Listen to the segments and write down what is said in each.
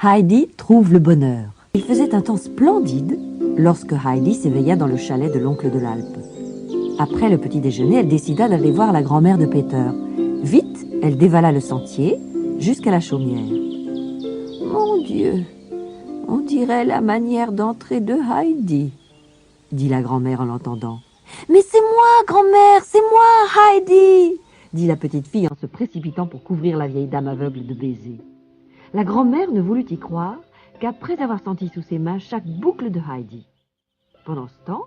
Heidi trouve le bonheur. Il faisait un temps splendide lorsque Heidi s'éveilla dans le chalet de l'oncle de l'Alpe. Après le petit déjeuner, elle décida d'aller voir la grand-mère de Peter. Vite, elle dévala le sentier jusqu'à la chaumière. « Mon Dieu, on dirait la manière d'entrer de Heidi, » dit la grand-mère en l'entendant. « Mais c'est moi, grand-mère, c'est moi, Heidi !» dit la petite fille en se précipitant pour couvrir la vieille dame aveugle de baisers. La grand-mère ne voulut y croire qu'après avoir senti sous ses mains chaque boucle de Heidi. Pendant ce temps,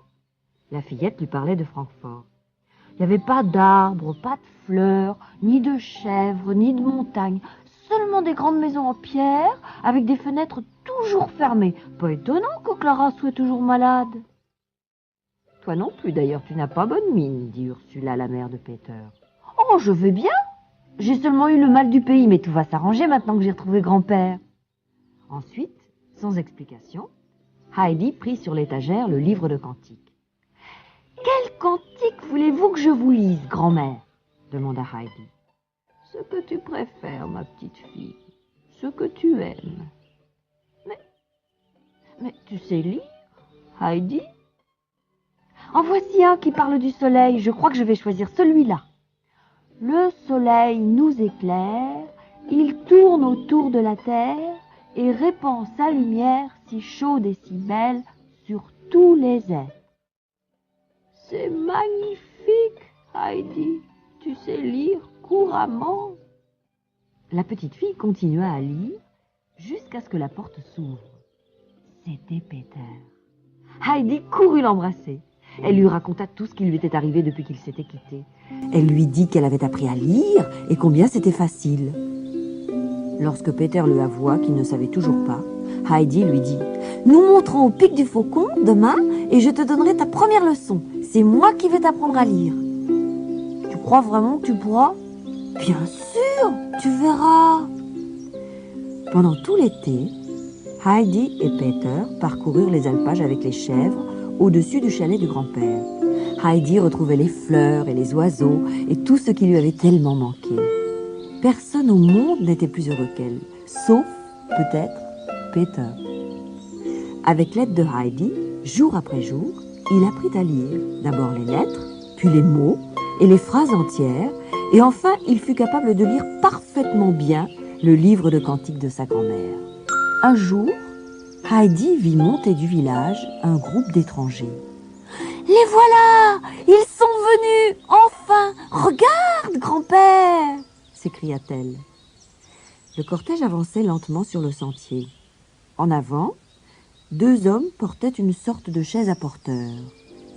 la fillette lui parlait de Francfort. Il n'y avait pas d'arbres, pas de fleurs, ni de chèvres, ni de montagnes, seulement des grandes maisons en pierre avec des fenêtres toujours fermées. Pas étonnant que Clara soit toujours malade. Toi non plus, d'ailleurs, tu n'as pas bonne mine, dit Ursula, la mère de Peter. Oh, je vais bien. J'ai seulement eu le mal du pays, mais tout va s'arranger maintenant que j'ai retrouvé grand-père. Ensuite, sans explication, Heidi prit sur l'étagère le livre de cantiques. « Quel cantique voulez-vous que je vous lise, grand-mère » demanda Heidi. « Ce que tu préfères, ma petite fille, ce que tu aimes. »« Mais tu sais lire, Heidi ?»« En voici un qui parle du soleil, je crois que je vais choisir celui-là. » Le soleil nous éclaire, il tourne autour de la terre et répand sa lumière si chaude et si belle sur tous les êtres. C'est magnifique, Heidi, tu sais lire couramment. La petite fille continua à lire jusqu'à ce que la porte s'ouvre. C'était Peter. Heidi courut l'embrasser. Elle lui raconta tout ce qui lui était arrivé depuis qu'ils s'étaient quittés. Elle lui dit qu'elle avait appris à lire et combien c'était facile. Lorsque Peter lui avoua qu'il ne savait toujours pas, Heidi lui dit « Nous monterons au pic du Faucon demain et je te donnerai ta première leçon. C'est moi qui vais t'apprendre à lire. » « Tu crois vraiment que tu pourras ?»« Bien sûr, tu verras. » Pendant tout l'été, Heidi et Peter parcoururent les alpages avec les chèvres au-dessus du chalet du grand-père. Heidi retrouvait les fleurs et les oiseaux et tout ce qui lui avait tellement manqué. Personne au monde n'était plus heureux qu'elle, sauf, peut-être, Peter. Avec l'aide de Heidi, jour après jour, il apprit à lire d'abord les lettres, puis les mots et les phrases entières, et enfin il fut capable de lire parfaitement bien le livre de cantiques de sa grand-mère. Un jour, Heidi vit monter du village un groupe d'étrangers. « Les voilà! Ils sont venus! Enfin! Regarde, grand-père !» s'écria-t-elle. Le cortège avançait lentement sur le sentier. En avant, deux hommes portaient une sorte de chaise à porteur.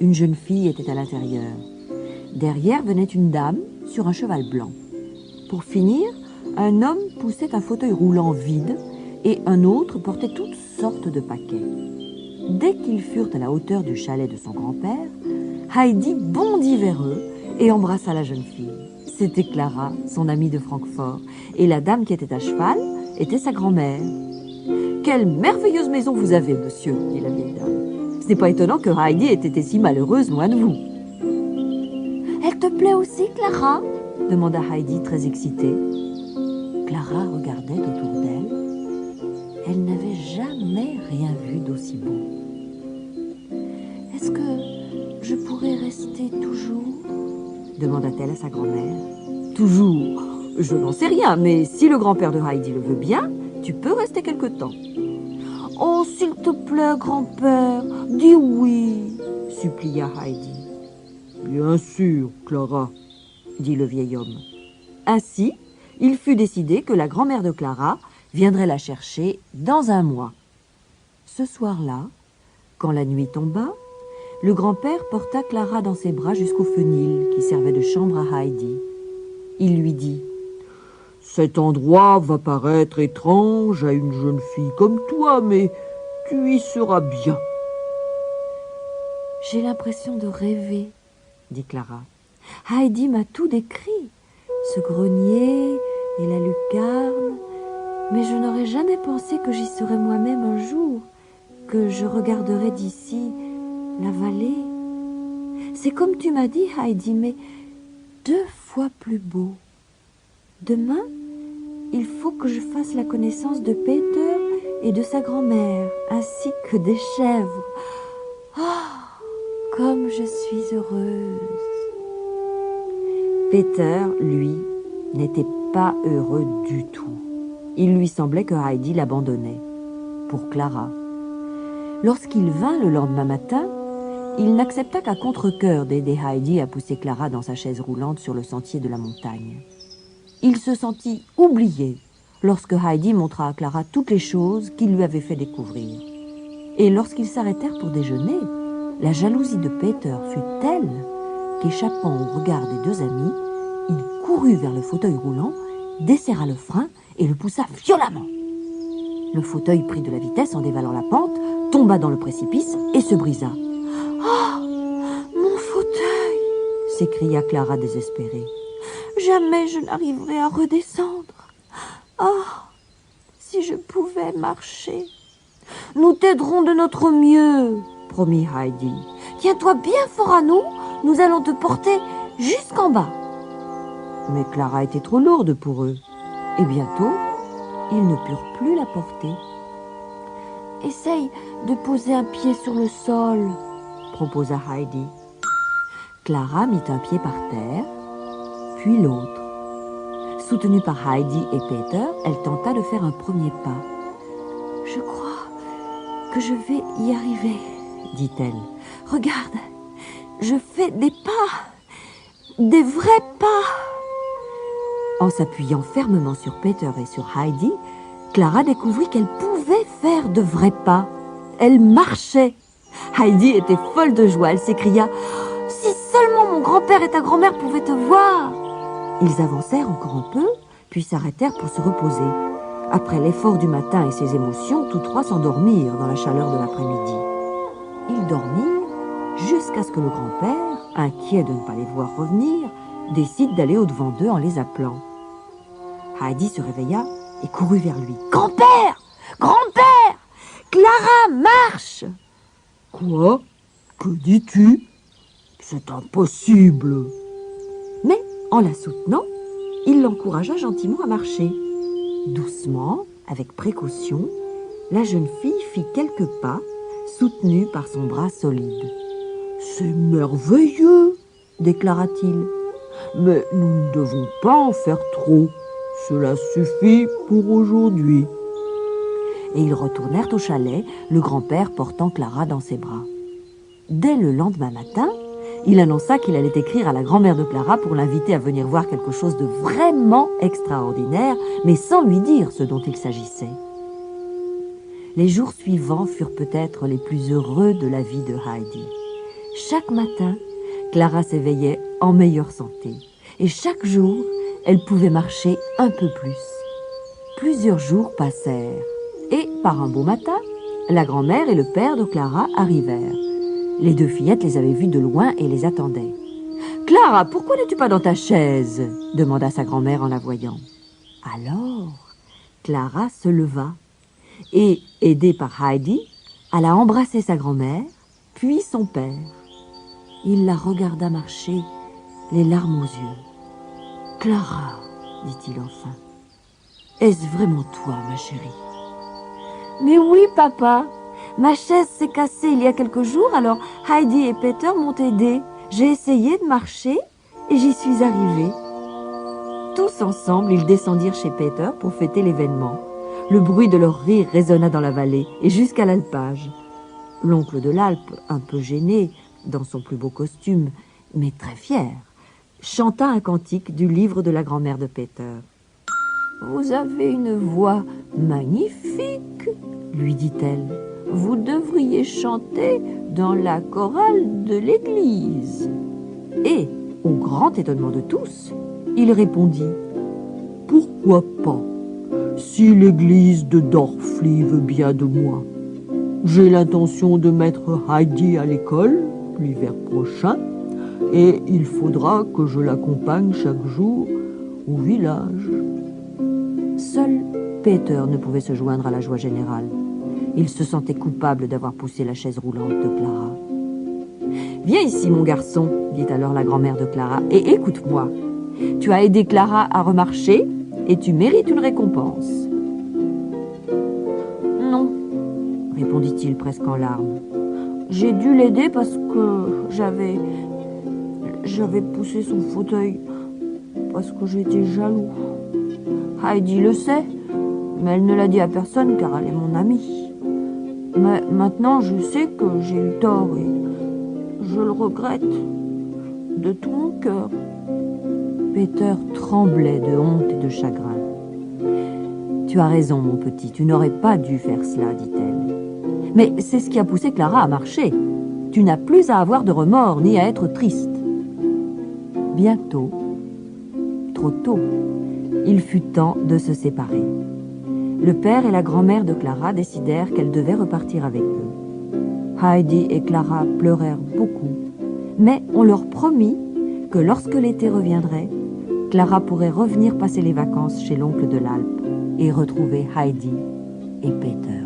Une jeune fille était à l'intérieur. Derrière venait une dame sur un cheval blanc. Pour finir, un homme poussait un fauteuil roulant vide et un autre portait toutes sortes de paquets. Dès qu'ils furent à la hauteur du chalet de son grand-père, Heidi bondit vers eux et embrassa la jeune fille. C'était Clara, son amie de Francfort, et la dame qui était à cheval était sa grand-mère. « Quelle merveilleuse maison vous avez, monsieur !» dit la vieille dame. « Ce n'est pas étonnant que Heidi ait été si malheureuse loin de vous. »« Elle te plaît aussi, Clara ?» demanda Heidi très excitée. Clara regardait autour d'elle. Elle n'avait jamais rien vu d'aussi beau. « Est-ce que je pourrais rester toujours ?» demanda-t-elle à sa grand-mère. « Toujours? Je n'en sais rien, mais si le grand-père de Heidi le veut bien, tu peux rester quelque temps. »« Oh, s'il te plaît, grand-père, dis oui !» supplia Heidi. « Bien sûr, Clara, » dit le vieil homme. Ainsi, il fut décidé que la grand-mère de Clara viendrait la chercher dans un mois. Ce soir-là, quand la nuit tomba, le grand-père porta Clara dans ses bras jusqu'au fenil qui servait de chambre à Heidi. Il lui dit « Cet endroit va paraître étrange à une jeune fille comme toi, mais tu y seras bien. »« J'ai l'impression de rêver, » dit Clara. « Heidi m'a tout décrit, ce grenier et la lucarne, mais je n'aurais jamais pensé que j'y serais moi-même un jour, que je regarderais d'ici la vallée. C'est comme tu m'as dit, Heidi, mais 2 fois plus beau. Demain, il faut que je fasse la connaissance de Peter et de sa grand-mère, ainsi que des chèvres. Oh, comme je suis heureuse. Peter, lui, n'était pas heureux du tout. Il lui semblait que Heidi l'abandonnait pour Clara. Lorsqu'il vint le lendemain matin, il n'accepta qu'à contre-cœur d'aider Heidi à pousser Clara dans sa chaise roulante sur le sentier de la montagne. Il se sentit oublié lorsque Heidi montra à Clara toutes les choses qu'il lui avait fait découvrir. Et lorsqu'ils s'arrêtèrent pour déjeuner, la jalousie de Peter fut telle qu'échappant au regard des deux amis, il courut vers le fauteuil roulant, desserra le frein et le poussa violemment. Le fauteuil prit de la vitesse en dévalant la pente, tomba dans le précipice et se brisa. « Oh, mon fauteuil !» s'écria Clara désespérée. « Jamais je n'arriverai à redescendre. Oh, si je pouvais marcher !»« Nous t'aiderons de notre mieux, » promit Heidi. « Tiens-toi bien fort à nous, nous allons te porter jusqu'en bas. » Mais Clara était trop lourde pour eux, et bientôt, ils ne purent plus la porter. « Essaye de poser un pied sur le sol, » proposa Heidi. Clara mit un pied par terre, puis l'autre. Soutenue par Heidi et Peter, elle tenta de faire un premier pas. « Je crois que je vais y arriver, » dit-elle. « Regarde, je fais des pas, des vrais pas. » En s'appuyant fermement sur Peter et sur Heidi, Clara découvrit qu'elle pouvait faire de vrais pas. Elle marchait. Heidi était folle de joie. Elle s'écria « Si seulement mon grand-père et ta grand-mère pouvaient te voir !» Ils avancèrent encore un peu, puis s'arrêtèrent pour se reposer. Après l'effort du matin et ses émotions, tous trois s'endormirent dans la chaleur de l'après-midi. Ils dormirent jusqu'à ce que le grand-père, inquiet de ne pas les voir revenir, décide d'aller au-devant d'eux en les appelant. Heidi se réveilla et courut vers lui. « Grand-père! Grand-père! Clara marche !»« Quoi? Que dis-tu? C'est impossible !» Mais, en la soutenant, il l'encouragea gentiment à marcher. Doucement, avec précaution, la jeune fille fit quelques pas, soutenue par son bras solide. « C'est merveilleux !» déclara-t-il. « Mais nous ne devons pas en faire trop. Cela suffit pour aujourd'hui. » Et ils retournèrent au chalet, le grand-père portant Clara dans ses bras. Dès le lendemain matin, il annonça qu'il allait écrire à la grand-mère de Clara pour l'inviter à venir voir quelque chose de vraiment extraordinaire, mais sans lui dire ce dont il s'agissait. Les jours suivants furent peut-être les plus heureux de la vie de Heidi. Chaque matin, Clara s'éveillait en meilleure santé, et chaque jour, elle pouvait marcher un peu plus. Plusieurs jours passèrent, et par un beau matin, la grand-mère et le père de Clara arrivèrent. Les deux fillettes les avaient vues de loin et les attendaient. « Clara, pourquoi n'es-tu pas dans ta chaise ?» demanda sa grand-mère en la voyant. Alors, Clara se leva et, aidée par Heidi, alla embrasser sa grand-mère, puis son père. Il la regarda marcher, les larmes aux yeux. « Clara, dit-il enfin, est-ce vraiment toi, ma chérie ?»« Mais oui, papa. Ma chaise s'est cassée il y a quelques jours, alors Heidi et Peter m'ont aidée. J'ai essayé de marcher et j'y suis arrivée. » Tous ensemble, ils descendirent chez Peter pour fêter l'événement. Le bruit de leur rire résonna dans la vallée et jusqu'à l'alpage. L'oncle de l'Alpe, un peu gêné, dans son plus beau costume, mais très fier, chanta un cantique du livre de la grand-mère de Peter. « Vous avez une voix magnifique, lui dit-elle. Vous devriez chanter dans la chorale de l'église. » Et, au grand étonnement de tous, il répondit « Pourquoi pas, si l'église de Dorfli veut bien de moi. J'ai l'intention de mettre Heidi à l'école l'hiver prochain, et il faudra que je l'accompagne chaque jour au village. » Seul Peter ne pouvait se joindre à la joie générale. Il se sentait coupable d'avoir poussé la chaise roulante de Clara. « Viens ici, mon garçon, dit alors la grand-mère de Clara, et écoute-moi. Tu as aidé Clara à remarcher, et tu mérites une récompense. »« répondit-il presque en larmes. J'ai dû l'aider parce que j'avais poussé son fauteuil, parce que j'étais jaloux. Heidi le sait, mais elle ne l'a dit à personne car elle est mon amie. Mais maintenant je sais que j'ai eu tort et je le regrette de tout mon cœur. Peter tremblait de honte et de chagrin. Tu as raison, mon petit, tu n'aurais pas dû faire cela, dit-elle. Mais c'est ce qui a poussé Clara à marcher. Tu n'as plus à avoir de remords ni à être triste. Bientôt, trop tôt, il fut temps de se séparer. Le père et la grand-mère de Clara décidèrent qu'elle devait repartir avec eux. Heidi et Clara pleurèrent beaucoup, mais on leur promit que lorsque l'été reviendrait, Clara pourrait revenir passer les vacances chez l'oncle de l'Alpe et retrouver Heidi et Peter.